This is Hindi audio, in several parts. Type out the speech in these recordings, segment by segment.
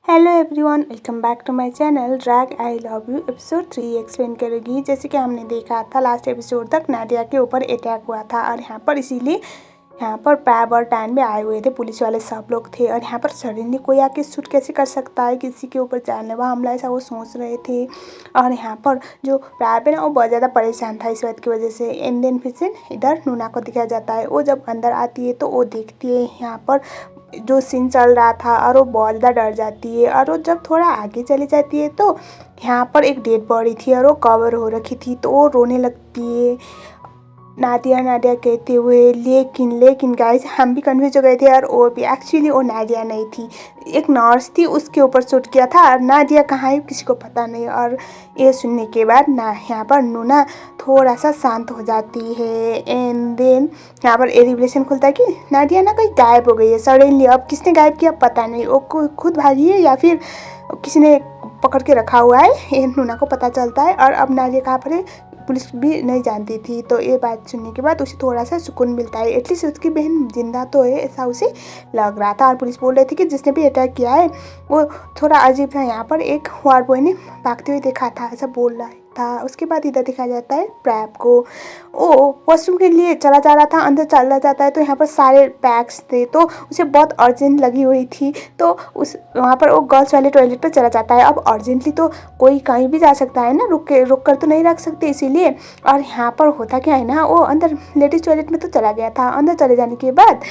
Hello everyone, welcome back to my channel drag I love you. Episode 3 explain करेगी। जैसे कि हमने देखा था लास्ट एपिसोड तक नादिया के ऊपर अटैक हुआ था और यहाँ पर इसीलिए यहाँ पर पैब और टैन भी आए हुए थे, पुलिस वाले सब लोग थे। और यहाँ पर सडनली कोई आके शूट कैसे कर सकता है किसी के ऊपर, जानलेवा हमला, ऐसा वो सोच रहे थे। और यहाँ पर जो पैब है ना, वो बहुत ज़्यादा परेशान था इस बात की वजह से। एंड देन फिर से इधर नूना को दिखाया जाता है। वो जब अंदर आती है तो वो देखती है यहाँ पर जो सीन चल रहा था और वो बहुत ज़्यादा डर जाती है। और वो जब थोड़ा आगे चली जाती है तो यहाँ पर एक डेड बॉडी थी और वो कवर हो रखी थी, तो वो रोने लगती है नादिया नादिया कहते हुए। लेकिन गाइस हम भी कन्फ्यूज हो गए थे और वो भी एक्चुअली वो नादिया नहीं थी, एक नर्स थी, उसके ऊपर शूट किया था। और नादिया कहाँ है किसी को पता नहीं। और ये सुनने के बाद ना यहाँ पर नूना थोड़ा सा शांत हो जाती है। एंड देन यहाँ पर ये रिवलेशन खुलता है कि नादिया ना कहीं गायब हो गई है सडनली। अब किसने गायब किया पता नहीं, वो खुद भागी है या फिर किसी ने पकड़ के रखा हुआ है, ये नूना को पता चलता है। और अब नादिया कहाँ पर है पुलिस भी नहीं जानती थी। तो ये बात सुनने के बाद उसे थोड़ा सा सुकून मिलता है, एटलीस्ट उसकी बहन जिंदा तो है, ऐसा उसे लग रहा था। और पुलिस बोल रही थी कि जिसने भी अटैक किया है वो थोड़ा अजीब था। यहाँ पर एक वार्ड बॉय ने भागते हुए देखा था, ऐसा बोल रहा था। उसके बाद इधर दिखाया जाता है प्रैप को। वो वॉशरूम के लिए चला जा रहा था, अंदर चला जाता है तो यहाँ पर सारे बैग्स थे, तो उसे बहुत अर्जेंट लगी हुई थी। तो उस वहाँ पर वो गर्ल्स वाले टॉयलेट पर चला जाता है। अब अर्जेंटली तो कोई कहीं भी जा सकता है ना, रुक कर तो नहीं रख सकते, इसीलिए। और यहाँ पर होता क्या है ना, वो अंदर लेडीज टॉयलेट में तो चला गया था। अंदर चले जाने के बाद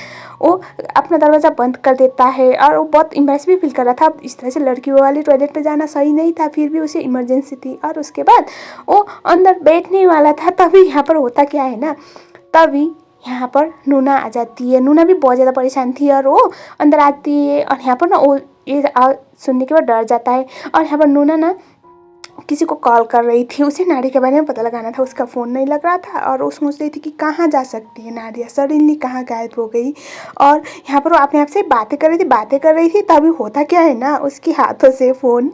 वो अपना दरवाज़ा बंद कर देता है और वो बहुत इम्प्रेस भी फील कर रहा था। इस तरह से लड़कियों वाली टॉयलेट पे जाना सही नहीं था, फिर भी उसे इमरजेंसी थी। और उसके बाद वो अंदर बैठने वाला था, तभी यहाँ पर होता क्या है ना, तभी यहाँ पर नूना आ जाती है। नूना भी बहुत ज़्यादा परेशान थी और वो अंदर आती है। और यहाँ पर ना वो ये सुनने के बाद डर जाता है। और यहाँ पर नूना ना किसी को कॉल कर रही थी, उसे नाडिया के बारे में पता लगाना था, उसका फ़ोन नहीं लग रहा था और वो सोच रही थी कि कहाँ जा सकती है नाडिया, सडनली कहाँ गायब हो गई। और यहाँ पर वो अपने आप से बातें कर रही थी तभी होता क्या है ना, उसके हाथों से फ़ोन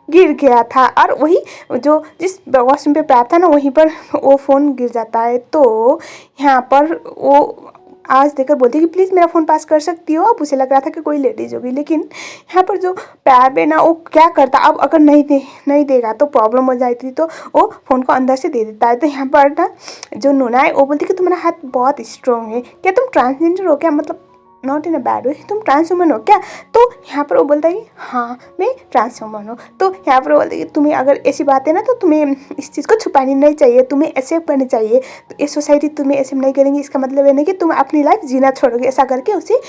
गिर गया था। और वही जो जिस वॉशरूम पे पैप था ना, वहीं पर वो फ़ोन गिर जाता है। तो यहाँ पर वो आवाज़ देकर बोलती है कि प्लीज़ मेरा फ़ोन पास कर सकती हो। अब उसे लग रहा था कि कोई लेडीज़ होगी, लेकिन यहाँ पर जो पैब है ना, वो क्या करता, अब अगर नहीं देगा तो प्रॉब्लम हो जाती, तो वो फ़ोन को अंदर से दे देता है। तो यहाँ पर ना जो नूना है वो बोलती है कि तुम्हारा हाथ बहुत स्ट्रॉन्ग है, क्या तुम ट्रांसजेंडर हो क्या, मतलब not in a bad way, तुम ट्रांस वुमन हो क्या। तो यहाँ पर वो बोलता है कि हाँ मैं ट्रांस वुमन हूँ। तो यहाँ पर वो बोलते हैं कि तुम्हें अगर ऐसी बात है ना तो तुम्हें इस चीज़ को छुपानी नहीं चाहिए, तुम्हें एक्सेप्ट करनी चाहिए। तो ये सोसाइटी तुम्हें एक्सेप्ट नहीं करेंगी, इसका मतलब ये नहीं कि तुम अपनी लाइफ जीना छोड़ोगे, ऐसा करके उसे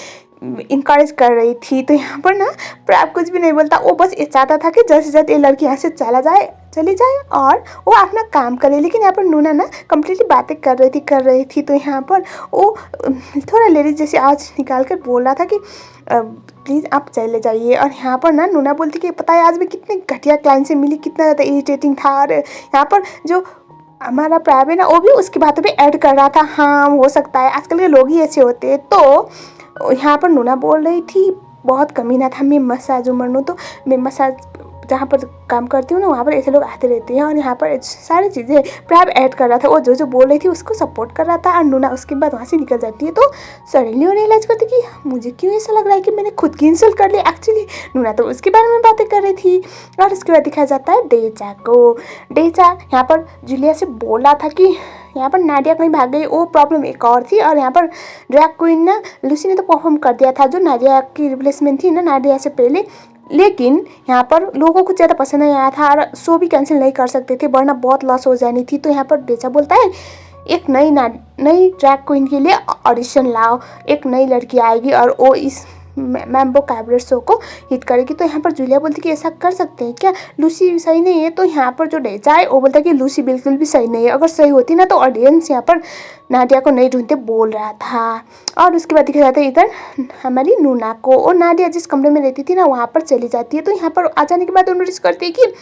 इनकरेज कर रही थी। तो यहाँ पर ना प्रैप कुछ भी नहीं बोलता, वो बस ये चाहता था कि जल्द से जल्द ये लड़की यहाँ से चली जाए और वो अपना काम करे। लेकिन यहाँ पर नूना ना कम्प्लीटली बातें कर रही थी। तो यहाँ पर वो थोड़ा लेडीज जैसे आवाज़ निकाल कर बोल रहा था कि प्लीज़ आप चले जाइए। और यहाँ पर ना नूना बोलती कि पता है आज मैं कितने घटिया क्लाइंट से मिली, कितना ज़्यादा इरिटेटिंग था। और यहाँ पर जो हमारा प्रैप है ना, वो भी उसकी बातों पे ऐड कर रहा था, हाँ हो सकता है आजकल के लोग ही ऐसे होते हैं। तो यहाँ पर नूना बोल रही थी बहुत कमीना था, मैं मसाज उमर हूँ, तो मैं मसाज जहाँ पर काम करती हूँ ना, वहाँ पर ऐसे लोग आते रहते हैं। और यहाँ पर सारी चीज़ें प्रैप ऐड कर रहा था, वो जो बोल रही थी उसको सपोर्ट कर रहा था। और नूना उसके बाद वहाँ से निकल जाती है। तो सडनली वो रियलाइज़ करती कि मुझे क्यों ऐसा लग रहा है कि मैंने खुद की इंसल्ट कर ली। एक्चुअली नूना तो उसके बारे में बातें कर रही थी। और उसके बाद दिखाया जाता है डेजा को। डेजा यहाँ पर जूलिया से बोला था कि यहाँ पर नाडिया कहीं भाग गई, वो प्रॉब्लम एक और थी। और यहाँ पर ड्रैग क्वीन ना लूसी ने तो परफॉर्म कर दिया था, जो नाडिया की रिप्लेसमेंट थी ना नाडिया से पहले। लेकिन यहाँ पर लोगों को कुछ ज़्यादा पसंद नहीं आया था और शो भी कैंसिल नहीं कर सकते थे, वरना बहुत लॉस हो जानी थी। तो यहाँ पर डेजा बोलता है एक नई ड्रैग क्वीन के लिए ऑडिशन लाओ, एक नई लड़की आएगी और वो इस मैम्बो कैबरेट शो को हिट करेगी। तो यहाँ पर जूलिया बोलती कि ऐसा कर सकते हैं क्या, लूसी सही नहीं है। तो यहाँ पर जो डेजा है वो बोलता है कि लूसी बिल्कुल भी सही नहीं है, अगर सही होती ना तो ऑडियंस यहाँ पर नाडिया को नहीं ढूंढते बोल रहा था। और उसके बाद दिखा जाता है इधर हमारी नूना को। और नाडिया जिस कमरे में रहती थी ना वहाँ पर चली जाती है। तो यहाँ पर आ जाने के बाद नोटिस करती है कि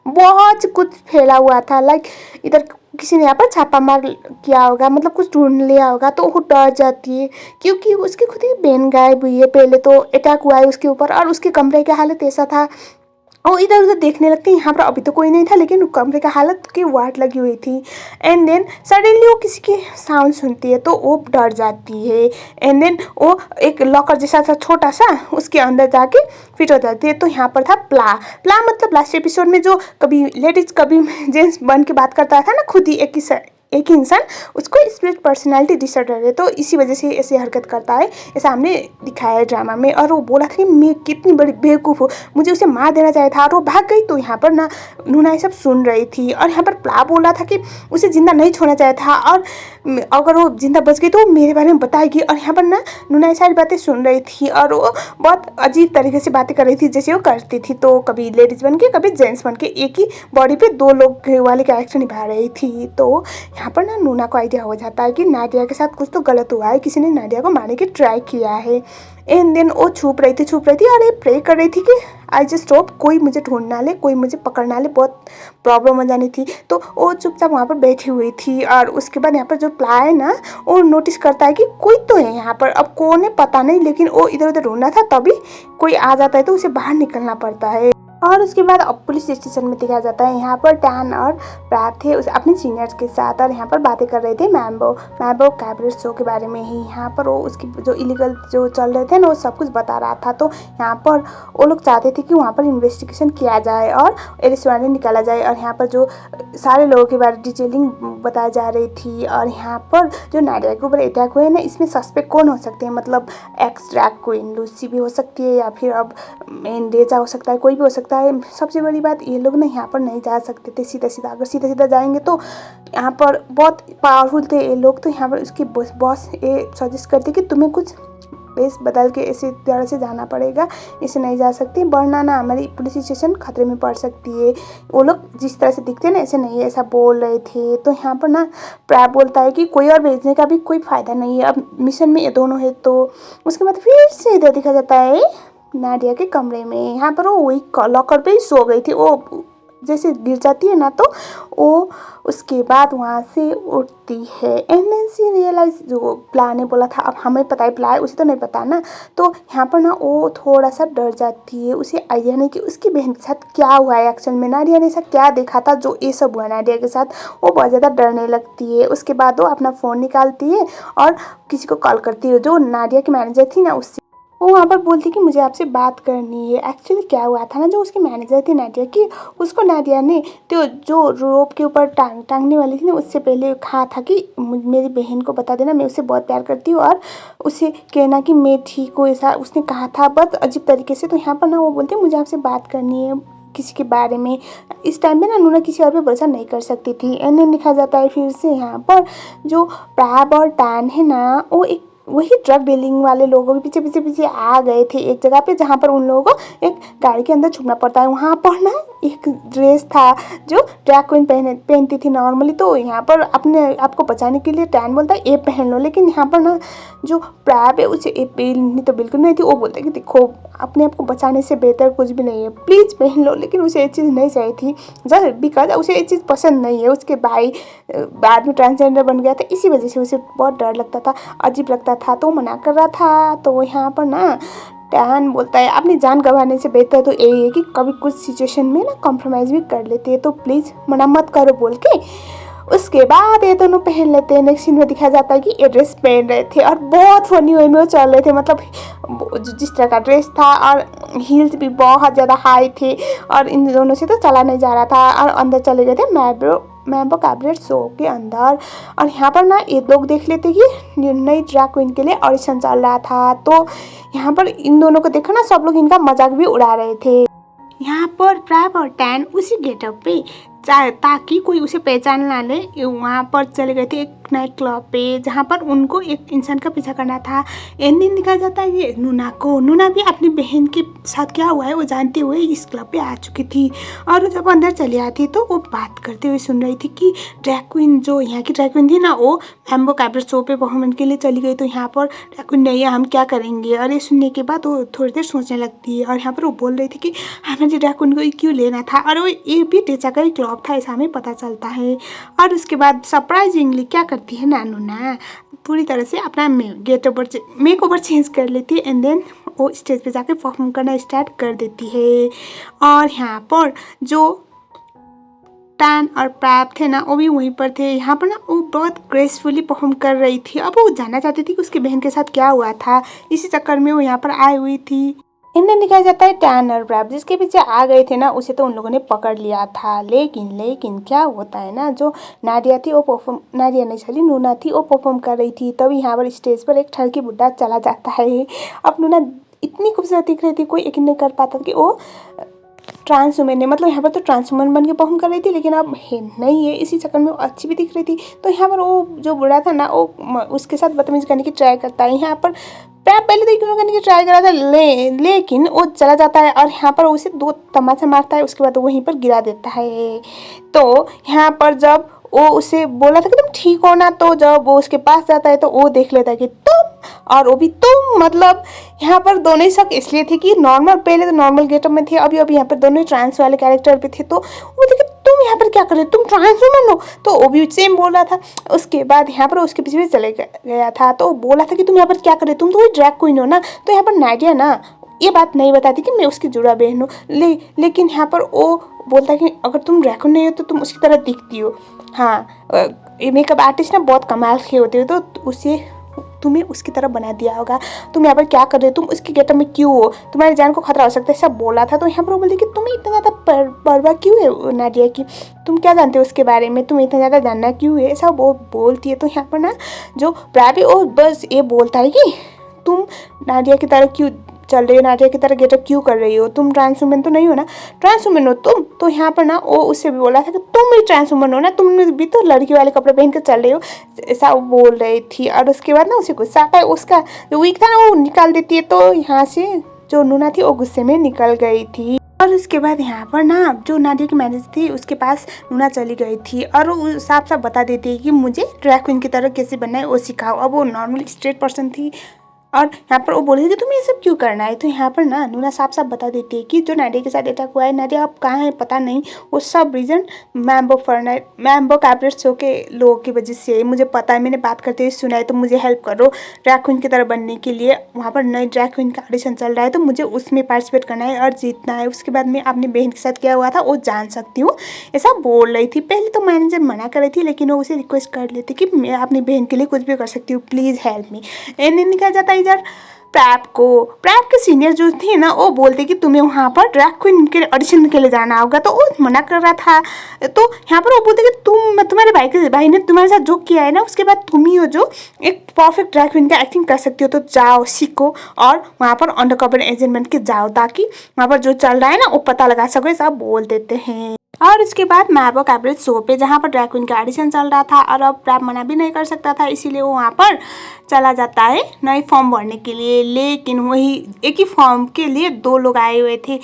बहुत कुछ फैला हुआ था, लाइक इधर किसी ने यहाँ पर छापा मार किया होगा, मतलब कुछ ढूंढ लिया होगा। तो वो डर जाती है क्योंकि उसकी खुद ही बहन गायब हुई है, पहले तो अटैक हुआ है उसके ऊपर और उसके कमरे की हालत ऐसा था। वो इधर उधर देखने लगती है। यहाँ पर अभी तो कोई नहीं था, लेकिन कमरे का हालत की वाट लगी हुई थी। एंड देन सडनली वो किसी की साउंड सुनती है तो वो डर जाती है। एंड देन वो एक लॉकर जैसा सा छोटा सा उसके अंदर जाके फिट हो जाती है। तो यहाँ पर था प्ला। प्ला मतलब लास्ट एपिसोड में जो कभी लेडीज कभी जेंट्स बन के बात करता था ना, खुद ही एक ही इंसान, उसको स्प्लिट पर्सनालिटी डिसऑर्डर है। तो इसी वजह से ऐसी हरकत करता है, ऐसा हमने दिखाया है ड्रामा में। और वो बोला था कि मैं कितनी बड़ी बेवकूफ़ हूँ, मुझे उसे मार देना चाहिए था, और वो भाग गई। तो यहाँ पर ना नूना ये सब सुन रही थी, और यहाँ पर प्ला बोला था कि उसे जिंदा नहीं छोड़ना चाहिए था, और अगर वो जिंदा बच गई तो वो मेरे बारे में बताएगी। और यहाँ पर ना नूना ये सारी बातें सुन रही थी, और वो बहुत अजीब तरीके से बातें कर रही थी जैसे वो करती थी। तो कभी लेडीज बन के कभी जेंट्स बन के एक ही बॉडी पे दो लोग वाले कैरेक्टर निभा रही थी। तो यहाँ पर ना नूना को आइडिया हो जाता है कि नाडिया के साथ कुछ तो गलत हुआ है, किसी ने नाडिया को मारने की ट्राई किया है। एंड देन वो छुप रही थी और ये प्रे कर रही थी कि आई जस्ट होप कोई मुझे ढूंढ ना ले, कोई मुझे पकड़ ना ले, बहुत प्रॉब्लम हो जानी थी। तो वो चुपचाप वहाँ पर बैठी हुई थी। और उसके बाद यहाँ पर जो प्ला है ना, वो नोटिस करता है कि कोई तो है यहाँ पर, अब कौन है पता नहीं, लेकिन वो इधर उधर ढूंढना था, तभी कोई आ जाता है तो उसे बाहर निकलना पड़ता है। और उसके बाद अब पुलिस स्टेशन में दिखाया जाता है। यहाँ पर टैन और प्राप थे उस अपने सीनियर्स के साथ, और यहाँ पर बातें कर रहे थे मैम्बो कैबरेट शो के बारे में ही। यहाँ पर वो उसकी जो इलीगल जो चल रहे थे ना, वो सब कुछ बता रहा था। तो यहाँ पर वो लोग चाहते थे कि वहाँ पर इन्वेस्टिगेशन किया जाए और अरेस्ट वारंट निकाला जाए। और यहाँ पर जो सारे लोगों के बारे डिटेलिंग बताई जा रही थी। और यहाँ पर जो नाडिया के ऊपर अटैक हुए ना, इसमें सस्पेक्ट कौन हो सकते हैं, मतलब एक्स ड्रैग क्वीन लूसी भी हो सकती है, या फिर अब मेन रेजा हो सकता है, कोई भी हो सकता है। सबसे बड़ी बात, ये लोग ना यहाँ पर नहीं जा सकते थे सीधा सीधा। अगर सीधा सीधा जाएंगे तो यहाँ पर बहुत पावरफुल थे ये लोग। तो यहाँ पर उसके बॉस ये सजेस्ट करते कि तुम्हें कुछ बेस बदल के इसी तरह से जाना पड़ेगा, इसे नहीं जा सकती, वरना ना हमारी पुलिस स्टेशन खतरे में पड़ सकती है। वो लोग जिस तरह से दिखते हैं ना, ऐसे नहीं है, ऐसा बोल रहे थे। तो यहाँ पर ना प्रैप बोलता है कि कोई और भेजने का भी कोई फ़ायदा नहीं है, अब मिशन में ये दोनों है। तो उसके बाद फिर से इधर दिखा जाता है नाडिया के कमरे में। यहाँ पर वो वही लॉकर पे ही सो गई थी। वो जैसे गिर जाती है ना, तो वो उसके बाद वहाँ से उठती है। एंड देन सी रियलाइज, जो प्ला ने बोला था, अब हमें पता है प्ला है, उसे तो नहीं पता ना। तो यहाँ पर ना वो थोड़ा सा डर जाती है, उसे आइडिया नहीं कि उसकी बहन के साथ क्या हुआ है एक्चुअल में, नाडिया ने ऐसा क्या देखा था जो ये सब हुआ नाडिया के साथ। वो बहुत ज़्यादा डरने लगती है। उसके बाद वो अपना फ़ोन निकालती है और किसी को कॉल करती है, जो नाडिया की मैनेजर थी ना, उससे। वो वहाँ पर बोलती कि मुझे आपसे बात करनी है। एक्चुअली क्या हुआ था ना, जो उसकी मैनेजर थी नाडिया की, उसको नाडिया ने तो जो रोप के ऊपर टांगने वाली थी ना, उससे पहले कहा था कि मेरी बहन को बता देना, मैं उससे बहुत प्यार करती हूँ, और उसे कहना कि मैं ठीक हूँ, ऐसा उसने कहा था, बहुत अजीब तरीके से। तो यहाँ पर ना वो बोलते मुझे आपसे बात करनी है किसी के बारे में। इस टाइम में ना नूना किसी और पे भरोसा नहीं कर सकती थी। एंड लिखा जाता है फिर से यहाँ पर जो प्रैप और टैन है ना, वो एक वही ड्रग डीलिंग वाले लोगों के पीछे पीछे आ गए थे एक जगह पे, जहाँ पर उन लोगों को एक गाड़ी के अंदर छुपना पड़ता है। वहाँ पर ना एक ड्रेस था जो ड्रैग क्वीन पहनती थी नॉर्मली। तो यहाँ पर अपने आपको बचाने के लिए टैन बोलता है ये पहन लो, लेकिन यहाँ पर ना जो प्रैप है उसे ये पहननी तो बिल्कुल नहीं थी। वो बोलता है कि देखो अपने आप को बचाने से बेहतर कुछ भी नहीं है, प्लीज़ पहन लो। लेकिन उसे ये चीज़ नहीं चाहिए थी, जस्ट बिकॉज उसे ये चीज़ पसंद नहीं है। उसके भाई बाद में ट्रांसजेंडर बन गया था, इसी वजह से उसे बहुत डर लगता था, अजीब लगता था, तो मना कर रहा था। तो यहाँ पर ना टैन बोलता है अपनी जान गंवाने से बेहतर तो यही है कि कभी कुछ सिचुएशन में ना कॉम्प्रोमाइज़ भी कर लेते हैं, तो प्लीज़ मना मत करो बोल के उसके बाद ये दोनों पहन लेते हैं। नेक्स्ट सीन में दिखाया जाता है कि ये ड्रेस पहन रहे थे और बहुत फनी वे में वो चल रहे थे, मतलब जिस तरह का ड्रेस था और हील्स भी बहुत ज़्यादा हाई थे, और इन दोनों से तो चला नहीं जा रहा था, और अंदर चले गए थे मैम्बो कैबरेट शो के अंदर। और यहाँ पर ना ये लोग देख लेते कि नई ड्रैग क्वीन के लिए ऑडिशन चल रहा था। तो यहाँ पर इन दोनों को देखो ना, सब लोग इनका मजाक भी उड़ा रहे थे। यहाँ पर प्रैप और टैन उसी गेटअप पे ताकि कोई उसे पहचान ना ले, वहाँ पर चले गए थे एक नाइट क्लब पे, जहाँ पर उनको एक इंसान का पीछा करना था। एंड दिन दिखाया जाता है कि नूना भी अपनी बहन के साथ क्या हुआ है वो जानते हुए इस क्लब पे आ चुकी थी, और जब अंदर चली आती तो वो बात करते हुए सुन रही थी कि ड्रैग क्वीन जो यहाँ की ड्रैग क्वीन थी ना, वो मैम्बो कैबरेट शो पे परफॉर्मेंस के लिए चली गई, तो यहाँ पर ड्रैग क्वीन नहीं है, हम क्या करेंगे। और ये सुनने के बाद वो थोड़ी देर सोचने लगती है, और यहाँ पर वो बोल रही थी कि हमें ड्रैग क्वीन को क्यों लेना था, और वो ये भी टेचा का ही क्लब जॉब था ऐसा हमें पता चलता है। और उसके बाद सरप्राइजिंगली क्या करती है नूना, पूरी तरह से अपना मेक ओवर चेंज कर लेती है एंड देन वो स्टेज पे जाके परफॉर्म करना स्टार्ट कर देती है। और यहाँ पर जो टैन और प्रैप थे ना वो भी वहीं पर थे। यहाँ पर ना वो बहुत ग्रेसफुली परफॉर्म कर रही थी। अब वो जानना चाहती थी कि उसकी बहन के साथ क्या हुआ था, इसी चक्कर में वो यहाँ पर आई हुई थी। इन्हें दिखाया जाता है टैन और प्रैप जिसके पीछे आ गए थे ना, उसे तो उन लोगों ने पकड़ लिया था। लेकिन क्या होता है ना, जो नाडिया थी वो नाडिया नहीं सॉरी नूना थी, वो परफॉर्म कर रही थी। तभी यहाँ पर स्टेज पर एक ठरकी बुड्ढा चला जाता है। अब नूना इतनी खूबसूरत दिख रही थी, कोई यकीन नहीं कर पाता कि वो ट्रांस वुमेन है। मतलब यहाँ पर तो ट्रांस वुमेन बन के परफॉर्म कर रही थी, लेकिन अब है नहीं है, इसी चक्कर में वो अच्छी भी दिख रही थी। तो यहाँ पर वो जो बुढ़ा था ना, वो उसके साथ बदतमीजी करने की ट्राई करता है। यहाँ पर पहले तो इग्नोर करने की ट्राई करा था, लेकिन वो चला जाता है और यहाँ पर उसे 2 तमाचा मारता है। उसके बाद वो वहीं पर गिरा देता है। तो यहाँ पर जब वो उसे बोला था कि तुम ठीक हो ना, तो जब वो उसके पास जाता है तो वो देख लेता है कि तुम, और वो भी तुम। मतलब यहाँ पर दोनों ही शक इसलिए थे कि नॉर्मल, पहले तो नॉर्मल गेटअप में थे, अभी यहाँ पर दोनों ही ट्रांस वाले कैरेक्टर पे थे। तो वो देखे तुम यहाँ पर क्या कर रहे हो, तुम ट्रांस वुमन हो। तो वो भी सेम बोल रहा था। उसके बाद यहाँ पर उसके पीछे चले गया था, तो बोला था कि तुम यहाँ पर क्या कर रहे हो, तुम तो वही ड्रैग क्वीन हो ना। तो यहाँ पर नाडिया ना ये बात नहीं बताती कि मैं उसकी जुड़ा बहन हूँ, लेकिन यहाँ पर वो बोलता है कि अगर तुम ड्रैग क्वीन नहीं हो तो तुम उसकी तरह दिखती हो। हाँ, ये मेकअप आर्टिस्ट ना बहुत कमाल के होते हो, तो उसे तुम्हें उसकी तरह बना दिया होगा। तुम यहाँ पर क्या कर रहे हो, तुम उसके गेटअप में क्यों हो, तुम्हारी जान को खतरा हो सकता है, सब बोला था। तो यहाँ पर वो बोलती कि तुम्हें इतना ज़्यादा परवाह क्यों है नाडिया की, तुम क्या जानते हो उसके बारे में, तुम्हें इतना ज़्यादा जानना क्यों है, ऐसा वो बोलती है। तो यहाँ पर ना जो प्राबी वो बस ये बोलता है कि तुम नाडिया की तरह क्यों चल रही हो, नाडिया की तरह गेटअप क्यों कर रही हो, तुम ट्रांस वुमेन तो नहीं हो ना, ट्रांस वुमेन हो तुम। तो यहाँ पर ना वो उससे भी बोला था कि तुम भी ट्रांस वुमेन हो ना, तुम भी तो लड़की वाले कपड़े पहन कर चल रही हो, ऐसा वो बोल रही थी। और उसके बाद ना उसे गुस्सा आता है, उसका जो वीक था ना वो निकाल देती है। तो यहाँ से जो नूना थी वो गुस्से में निकल गई थी। और उसके बाद यहाँ पर ना जो नाडिया की मैनेजर थी उसके पास नूना चली गई थी और वो साफ साफ बता देती है कि मुझे ड्रैग क्वीन की तरह कैसे बनना है वो सिखाओ। अब वो नॉर्मली स्ट्रेट पर्सन थी और यहाँ पर वो बोल रही थी कि तुम्हें ये सब क्यों करना है। तो यहाँ पर ना नूना साफ साफ बता देती है कि जो नाडिया के साथ अटैक हुआ है, नाडिया अब कहाँ है पता नहीं, वो सब रीज़न मैम्बो कैपरेट शो के लोगों की वजह से, मुझे पता है, मैंने बात करते हुए सुना है, तो मुझे हेल्प करो ड्रैग क्वीन की तरह बनने के लिए। वहाँ पर नई ड्रैग क्वीन का ऑडिशन चल रहा है, तो मुझे उसमें पार्टिसिपेट करना है और जीतना है। उसके बाद मैं अपनी बहन के साथ क्या हुआ था वो जान सकती हूँ, ऐसा बोल रही थी। पहले तो मैनेजर मना कर रही थी, लेकिन वो उसे रिक्वेस्ट कर लेती कि मैं अपनी बहन के लिए कुछ भी कर सकती हूँ, प्लीज़ हेल्प मी। एंड निकल जाता है इधर प्रैप के सीनियर जो थे ना वो बोलते कि तुम्हें वहाँ पर ड्रैग क्वीन के ऑडिशन के लिए जाना होगा, तो वो मना कर रहा था। तो यहाँ पर वो बोलते कि तुम्हारे भाई ने तुम्हारे साथ जो किया है ना, उसके बाद तुम ही हो जो एक परफेक्ट ड्रैग क्वीन का एक्टिंग कर सकती हो, तो जाओ सीखो और वहाँ पर अंडर कवर एजेंट बन के जाओ, ताकि वहाँ पर जो चल रहा है ना वो पता लगा सको, सब बोल देते हैं। और उसके बाद मैम्बो कैपरेट शो पे जहाँ पर ड्रैग क्वीन का ऑडिशन चल रहा था और अब प्रैप मना भी नहीं कर सकता था, इसीलिए वो वहाँ पर चला जाता है नई फॉर्म भरने के लिए। लेकिन वही एक ही फॉर्म के लिए 2 लोग आए हुए थे,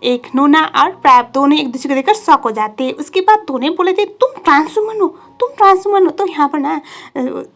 एक नूना और प्रैप, दोनों एक दूसरे को देखकर शॉक हो जाते हैं। उसके बाद दोनों बोले थे तुम ट्रांस वुमन हो, तुम ट्रांस वुमन हो। तो यहाँ पर ना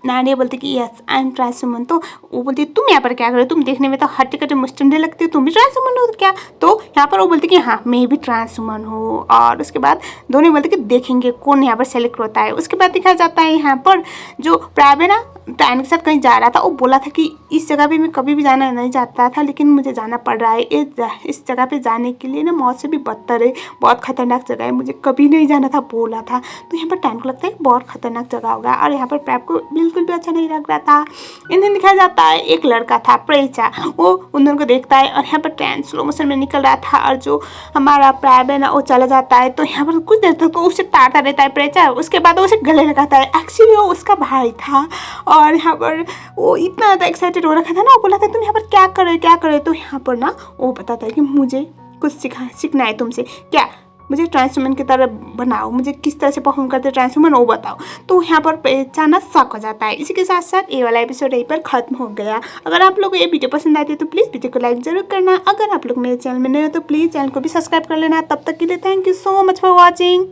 नाडिया बोलती कि yes I am trans woman. तो वो बोलती तुम यहाँ पर क्या कर रहे हो, तुम देखने में तो हट्टे कट्टे मुस्टंडे लगते हो, तुम भी ट्रांस वुमन हो क्या। तो यहाँ पर वो बोलती कि हाँ मैं भी ट्रांस वुमन हूँ। और उसके बाद दोनों बोलते कि देखेंगे कौन यहाँ पर सेलेक्ट होता है। उसके बाद दिखाया जाता है यहाँ पर जो प्रैप है ना टैन के साथ कहीं जा रहा था, वो बोला था कि इस जगह पे मैं कभी भी जाना नहीं चाहता था, लेकिन मुझे जाना पड़ रहा है। इस जगह पे जाने के लिए ना मौत से भी बदतर है, बहुत खतरनाक जगह है, मुझे कभी नहीं जाना था बोला था। तो यहाँ पर टैन को लगता है बहुत खतरनाक जगह होगा और यहाँ पर प्रैप को बिल्कुल भी अच्छा नहीं लग रहा था। इन्हें दिखाया जाता है एक लड़का था प्रेचा, वो उन दोनों को देखता है और यहाँ पर टैन स्लो मोशन में निकल रहा था और जो हमारा प्रैप है ना वो चला जाता है। तो यहाँ पर कुछ देर तक तो उसे ताड़ता रहता है प्रेचा, उसके बाद उसे गले लगाता है। एक्चुअली वो उसका भाई था और यहाँ पर वो इतना ज़्यादा एक्साइटेड हो रखा था ना, वो बोला था तुम यहाँ पर क्या कर रहे हो। तो यहाँ पर ना वो बताता है कि मुझे कुछ सीखना है तुमसे, क्या मुझे ट्रांस वुमन की तरह बनाओ, मुझे किस तरह से परफॉर्म करते ट्रांस वुमन वो बताओ। तो यहाँ पर पहचाना शक हो जाता है। इसी के साथ साथ ये वाला एपिसोड यहीं पर खत्म हो गया। अगर आप लोग को ये वीडियो पसंद आती है तो प्लीज़ वीडियो को लाइक जरूर करना। अगर आप लोग मेरे चैनल में नए हो तो प्लीज़ चैनल को भी सब्सक्राइब कर लेना। तब तक के लिए thank you so much for watching.